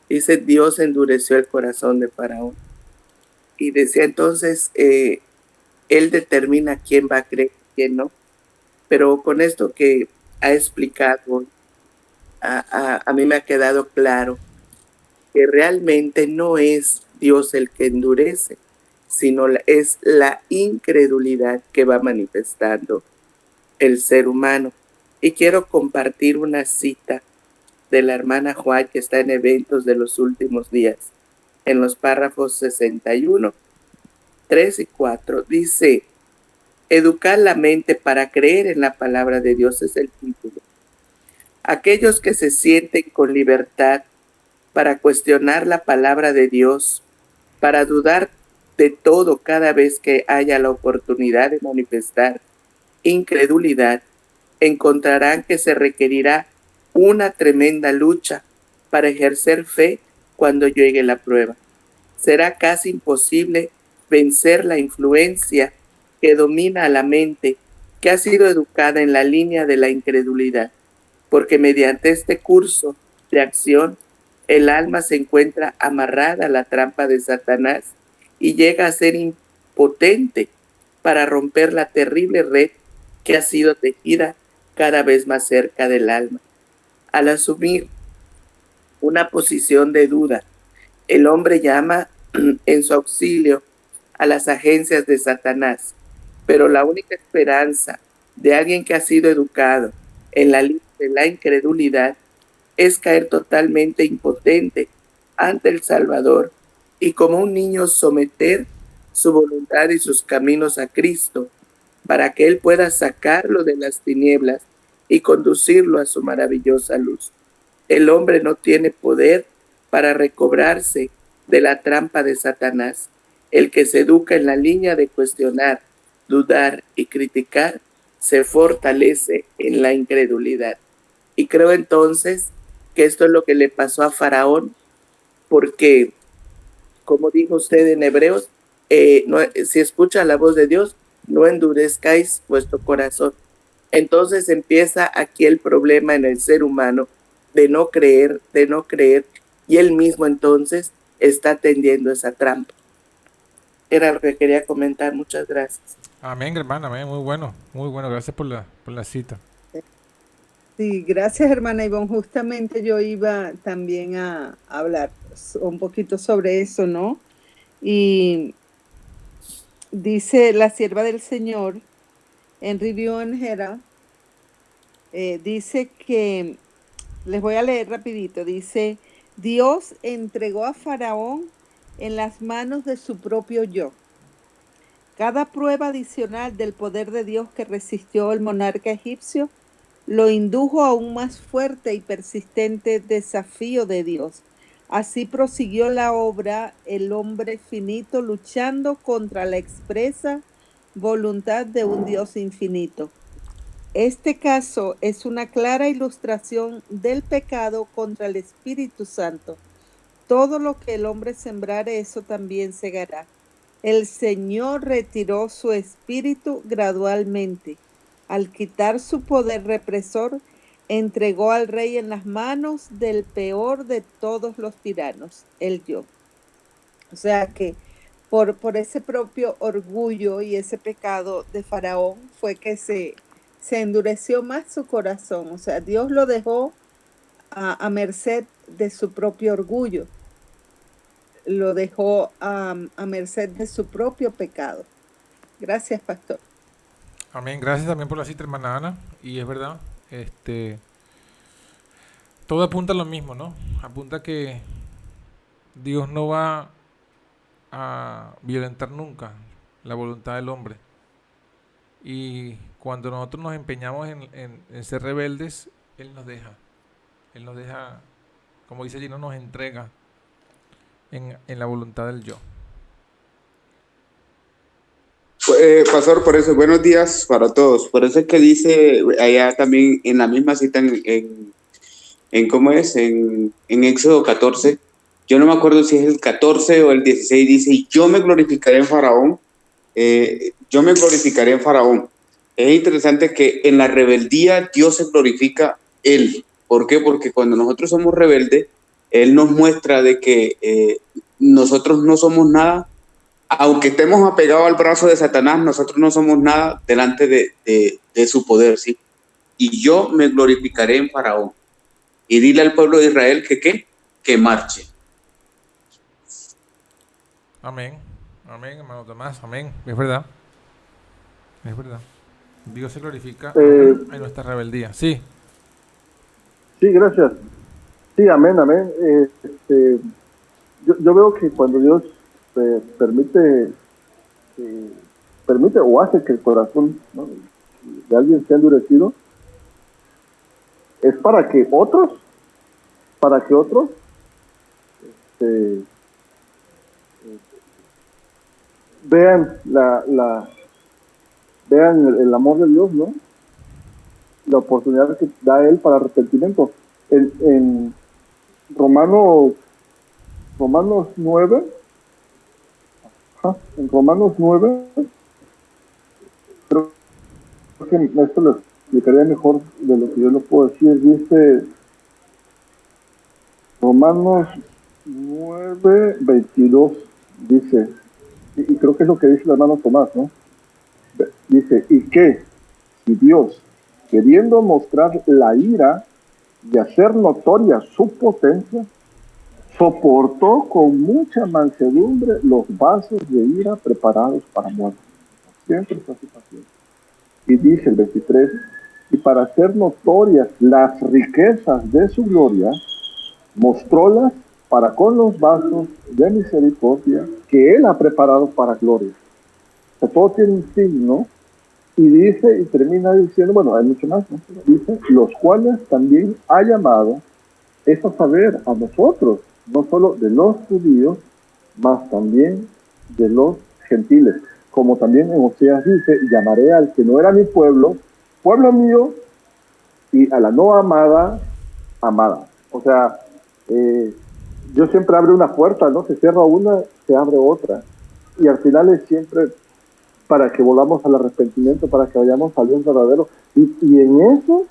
Dice, Dios endureció el corazón de Faraón. Y decía entonces, Él determina quién va a creer y quién no. Pero con esto que ha explicado, a mí me ha quedado claro que realmente no es Dios el que endurece, sino es la incredulidad que va manifestando el ser humano. Y quiero compartir una cita de la hermana Juan que está en Eventos de los Últimos Días, en los párrafos 61, 3 y 4. Dice, educar la mente para creer en la palabra de Dios es el título. Aquellos que se sienten con libertad para cuestionar la palabra de Dios, para dudar de todo cada vez que haya la oportunidad de manifestar incredulidad, encontrarán que se requerirá una tremenda lucha para ejercer fe cuando llegue la prueba. Será casi imposible vencer la influencia que domina a la mente que ha sido educada en la línea de la incredulidad, porque mediante este curso de acción el alma se encuentra amarrada a la trampa de Satanás y llega a ser impotente para romper la terrible red que ha sido tejida cada vez más cerca del alma. Al asumir una posición de duda, el hombre llama en su auxilio a las agencias de Satanás, pero la única esperanza de alguien que ha sido educado en la línea de la incredulidad es caer totalmente impotente ante el Salvador y como un niño someter su voluntad y sus caminos a Cristo para que Él pueda sacarlo de las tinieblas y conducirlo a su maravillosa luz. El hombre no tiene poder para recobrarse de la trampa de Satanás. El que se educa en la línea de cuestionar, dudar y criticar, se fortalece en la incredulidad. Y creo entonces que esto es lo que le pasó a Faraón, porque, como dijo usted en Hebreos, si escucha la voz de Dios, no endurezcáis vuestro corazón. Entonces empieza aquí el problema en el ser humano de no creer, y él mismo entonces está tendiendo esa trampa. Era lo que quería comentar. Muchas gracias. Amén, hermana, amén. Muy bueno. Gracias por la cita. Sí, gracias, hermana Ivonne. Justamente yo iba también a hablar un poquito sobre eso, ¿no? Y dice la sierva del Señor, en Review and Hera, dice que, les voy a leer rapidito, dice, Dios entregó a Faraón en las manos de su propio yo. Cada prueba adicional del poder de Dios que resistió el monarca egipcio lo indujo a un más fuerte y persistente desafío de Dios. Así prosiguió la obra el hombre finito luchando contra la expresa voluntad de un Dios infinito. Este caso es una clara ilustración del pecado contra el Espíritu Santo. Todo lo que el hombre sembrare, eso también segará. El Señor retiró su espíritu gradualmente. Al quitar su poder represor, entregó al rey en las manos del peor de todos los tiranos, el yo. O sea que por ese propio orgullo y ese pecado de Faraón fue que se endureció más su corazón. O sea, Dios lo dejó a merced de su propio orgullo. Lo dejó a merced de su propio pecado. Gracias, pastor. Amén. Gracias también por la cita, hermana Ana. Y es verdad, todo apunta a lo mismo, ¿no? Apunta que Dios no va a violentar nunca la voluntad del hombre. Y cuando nosotros nos empeñamos en ser rebeldes, Él nos deja. Él nos deja, como dice allí, no nos entrega en la voluntad del yo. Pastor, por eso, buenos días para todos. Por eso es que dice allá también en la misma cita en ¿cómo es? En Éxodo 14, yo no me acuerdo si es el 14 o el 16, dice, y yo me glorificaré en Faraón, yo me glorificaré en Faraón. Es interesante que en la rebeldía Dios se glorifica Él. ¿Por qué? Porque cuando nosotros somos rebeldes, Él nos muestra de que nosotros no somos nada, aunque estemos apegados al brazo de Satanás, nosotros no somos nada delante de su poder, ¿sí? Y yo me glorificaré en Faraón. Y dile al pueblo de Israel que ¿qué? Que marche. Amén. Amén, hermano Tomás. Amén. Es verdad. Es verdad. Dios se glorifica aún en nuestra rebeldía. Sí. Sí, gracias. Sí, amén, amén. Yo veo que cuando Dios permite, permite o hace que el corazón, ¿no?, de alguien sea endurecido, es para que otros eh, vean vean el amor de Dios, ¿no? La oportunidad que da Él para arrepentimiento. En Romanos 9, en Romanos 9, creo que esto lo explicaría mejor de lo que yo lo puedo decir. Dice Romanos 9, 22, dice, y creo que es lo que dice el hermano Tomás, ¿no? Dice, ¿y qué? Si Dios, queriendo mostrar la ira y hacer notoria su potencia, soportó con mucha mansedumbre los vasos de ira preparados para muerte. Siempre está su paciencia. Y dice el 23, y para hacer notorias las riquezas de su gloria, mostrólas para con los vasos de misericordia que Él ha preparado para gloria. O sea, todo tiene un signo. Y dice, y termina diciendo, bueno, hay mucho más, ¿no? Dice, los cuales también ha llamado, es a saber, a nosotros, no solo de los judíos, mas también de los gentiles. Como también en Oseas dice, llamaré al que no era mi pueblo, pueblo mío, y a la no amada, amada. O sea, Dios siempre abre una puerta, ¿no? Se cierra una, se abre otra. Y al final es siempre para que volvamos al arrepentimiento, para que vayamos al Dios verdadero. Y en eso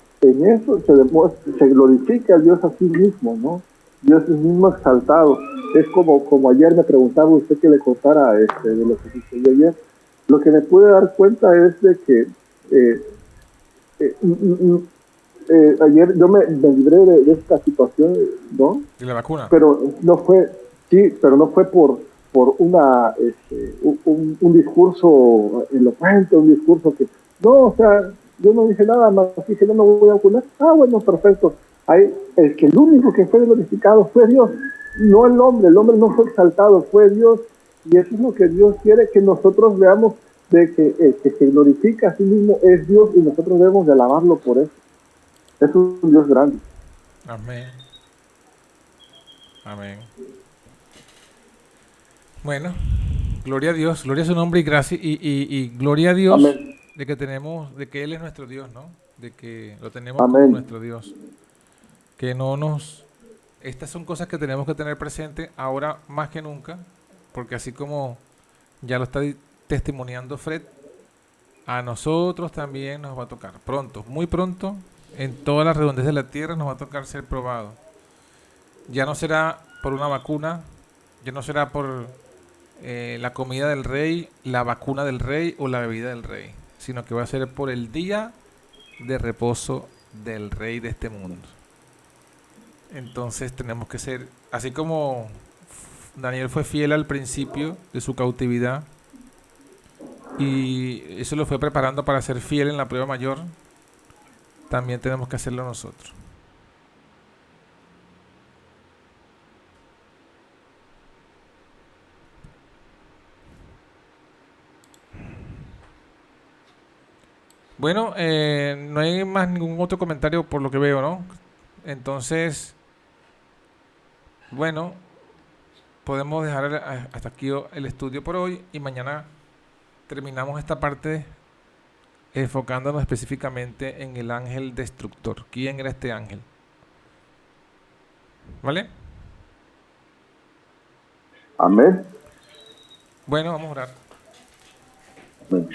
se glorifica a Dios a sí mismo, ¿no? Dios es mismo exaltado. Es como ayer me preguntaba usted que le contara de lo que sucedió ayer. Lo que me pude dar cuenta es de que ayer yo me libré de esta situación, ¿no? ¿Y la vacuna? Pero no fue, sí, pero no fue por una un discurso elocuente, un discurso que, no, o sea, yo no dije nada más, dije, no me voy a vacunar. Ah, bueno, perfecto. Ahí, el único que fue glorificado fue Dios, no el hombre no fue exaltado, fue Dios. Y eso es lo que Dios quiere, que nosotros veamos, de que el que se glorifica a sí mismo es Dios, y nosotros debemos de alabarlo por eso. Es un Dios grande. Amén. Amén. Bueno, gloria a Dios, gloria a su nombre y gracias y gloria a Dios. Amén. De que tenemos, de que Él es nuestro Dios, ¿no? De que lo tenemos Amén. como nuestro Dios. Que no nos... Estas son cosas que tenemos que tener presente ahora más que nunca, porque así como ya lo está testimoniando Fred, a nosotros también nos va a tocar pronto, muy pronto, en todas las redondeces de la tierra nos va a tocar ser probados. Ya no será por una vacuna, ya no será por la comida del rey, la vacuna del rey o la bebida del rey, sino que va a ser por el día de reposo del rey de este mundo. Entonces tenemos que ser, así como Daniel fue fiel al principio de su cautividad y eso lo fue preparando para ser fiel en la prueba mayor, también tenemos que hacerlo nosotros. Bueno, no hay más ningún otro comentario por lo que veo, ¿no? Entonces, bueno, podemos dejar hasta aquí el estudio por hoy y mañana terminamos esta parte enfocándonos específicamente en el ángel destructor. ¿Quién era este ángel? ¿Vale? Amén. Bueno, vamos a orar. Amén.